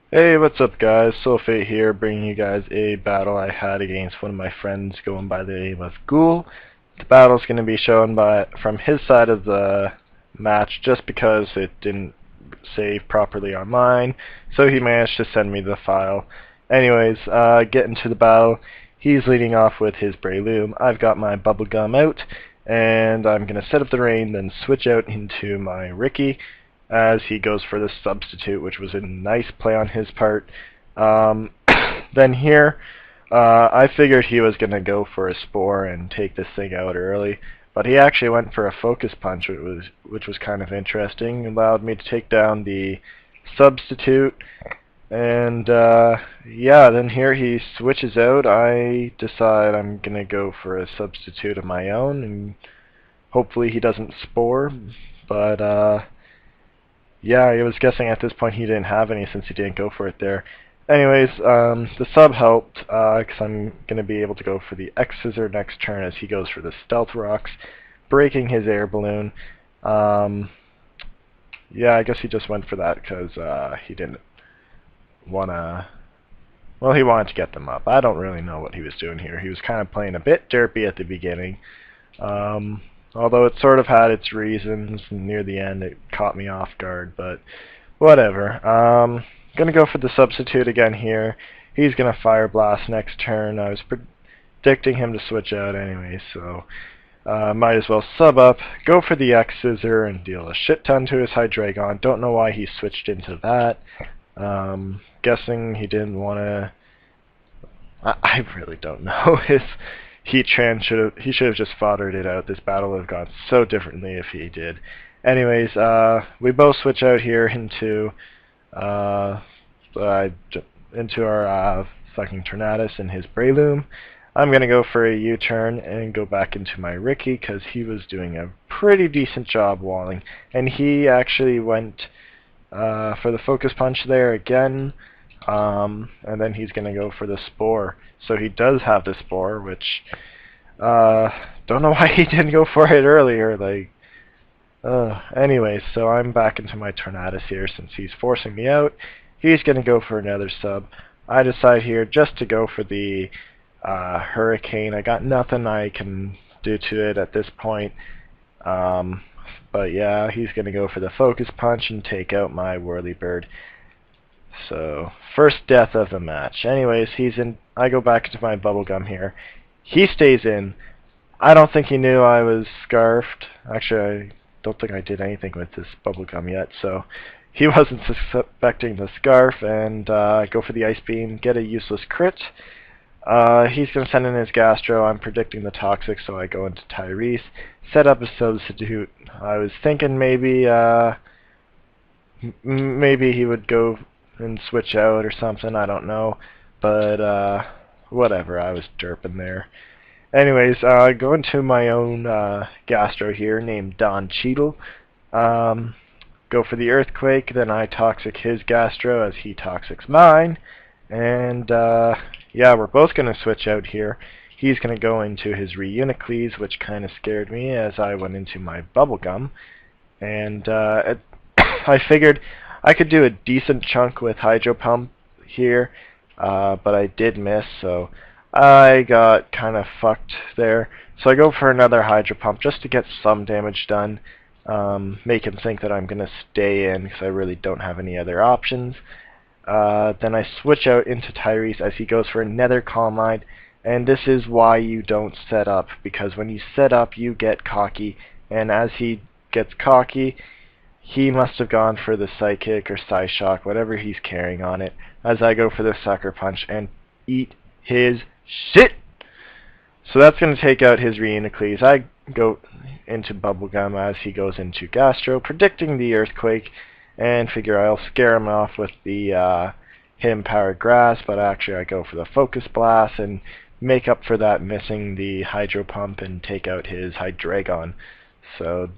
Hey, what's up guys? Soulfate here, bringing you guys a battle I had against one of my friends going by the name of Ghoul. The battle's going to be shown from his side of the match just because it didn't save properly on mine, so he managed to send me the file. Anyways, getting to the battle, he's leading off with his Breloom. I've got my bubblegum out, and I'm going to set up the rain, then switch out into my Ricky as he goes for the substitute, which was a nice play on his part. Then here, I figured he was going to go for a Spore and take this thing out early, but he actually went for a Focus Punch, which was kind of interesting. Allowed me to take down the substitute, and yeah, then here he switches out. I decide I'm going to go for a substitute of my own, and hopefully he doesn't Spore, but yeah, I was guessing at this point he didn't have any since he didn't go for it there. Anyways, the sub helped, because I'm going to be able to go for the X-Scissor next turn as he goes for the Stealth Rocks, breaking his air balloon. Yeah, I guess he just went for that because he didn't want to... Well, he wanted to get them up. I don't really know what he was doing here. He was kind of playing a bit derpy at the beginning. Although it sort of had its reasons, near the end it caught me off guard, but whatever. Gonna go for the substitute again here. He's gonna Fire Blast next turn. I was predicting him to switch out anyway, so might as well sub up, go for the X-Scissor, and deal a shit ton to his Hydreigon. Don't know why he switched into that. Guessing he didn't want to... I really don't know. His Heatran he should have just foddered it out. This battle would have gone so differently if he did. Anyways, we both switch out here into our fucking Tornadus and his Breloom. I'm gonna go for a U-turn and go back into my Ricky because he was doing a pretty decent job walling, and he actually went for the Focus Punch there again. And then he's going to go for the Spore. So he does have the Spore, which don't know why he didn't go for it earlier. Anyways, so I'm back into my Tornadus here since he's forcing me out. He's going to go for another sub. I decide here just to go for the Hurricane. I got nothing I can do to it at this point. But yeah, he's going to go for the Focus Punch and take out my Whirlybird. So, first death of the match. Anyways, he's in. I go back into my bubblegum here. He stays in. I don't think he knew I was scarfed. Actually, I don't think I did anything with this bubblegum yet, so he wasn't suspecting the scarf, and I go for the Ice Beam, get a useless crit. He's going to send in his Gastro. I'm predicting the Toxic, so I go into Tyrese. Set up a substitute. I was thinking maybe he would go and switch out or something, I don't know, but whatever, I was derping there. Anyways, go into my own Gastro here named Don Cheadle. Go for the Earthquake, then I Toxic his Gastro as he Toxics mine, and yeah, we're both going to switch out here. He's going to go into his Reunicles, which kind of scared me as I went into my Bubblegum, and I figured I could do a decent chunk with Hydro Pump here, but I did miss, so I got kind of fucked there. So I go for another Hydro Pump just to get some damage done, make him think that I'm going to stay in because I really don't have any other options. Then I switch out into Tyrese as he goes for another Calm Mind, and this is why you don't set up, because when you set up you get cocky, and as he gets cocky, he must have gone for the Psychic or Psyshock, whatever he's carrying on it, as I go for the Sucker Punch and eat his shit! So that's going to take out his Reunicles. I go into Bubblegum as he goes into Gastro, predicting the Earthquake, and figure I'll scare him off with the Him-powered Grass, but actually I go for the Focus Blast and make up for that missing the Hydro Pump and take out his Hydreigon. So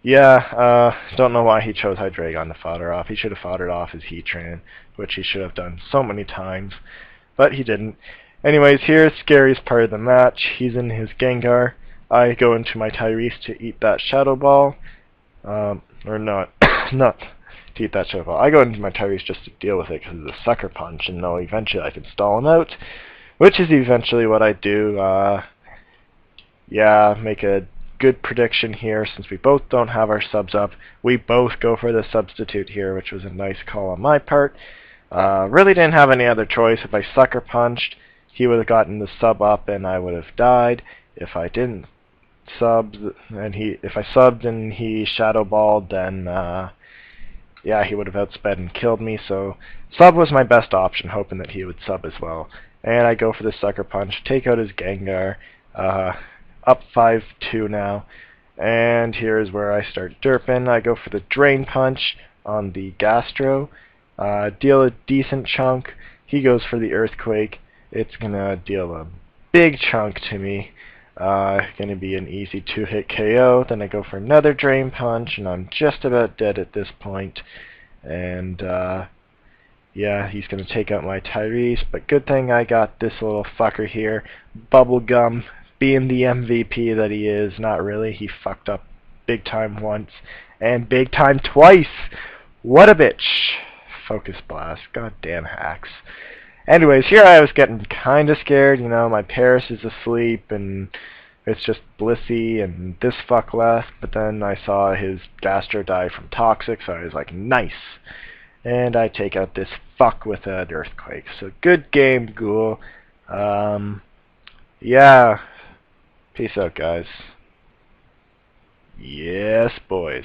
yeah, don't know why he chose Hydreigon to fodder off. He should have foddered off his Heatran, which he should have done so many times, but he didn't. Anyways, here's scariest part of the match. He's in his Gengar. I go into my Tyrese to eat that Shadow Ball. Or not, not to eat that shit up. I go into my Tyrese just to deal with it because it's a sucker punch, and know eventually I can stall him out, which is eventually what I do. Yeah, make a good prediction here since we both don't have our subs up. We both go for the substitute here, which was a nice call on my part. Really didn't have any other choice. If I sucker punched, he would have gotten the sub up and I would have died. If I didn't sub and if I subbed and he shadow balled, then yeah, he would have outsped and killed me. So sub was my best option, hoping that he would sub as well. And I go for the sucker punch, take out his Gengar. Up 5-2 now, and here's where I start derping. I go for the drain punch on the Gastro, deal a decent chunk. He goes for the earthquake. It's gonna deal a big chunk to me. Gonna be an easy 2-hit KO. Then I go for another drain punch, and I'm just about dead at this point. And yeah, he's gonna take out my Tyrese, but good thing I got this little fucker here, Bubblegum. Being the MVP that he is, not really. He fucked up big time once and big time twice. What a bitch. Focus blast. Goddamn hacks. Anyways, here I was getting kind of scared. You know, my Paris is asleep and it's just Blissey and this fuck left. But then I saw his Gastro die from Toxic, so I was like, nice. And I take out this fuck with an earthquake. So good game, Ghoul. Yeah. Peace out, guys. Yes, boys.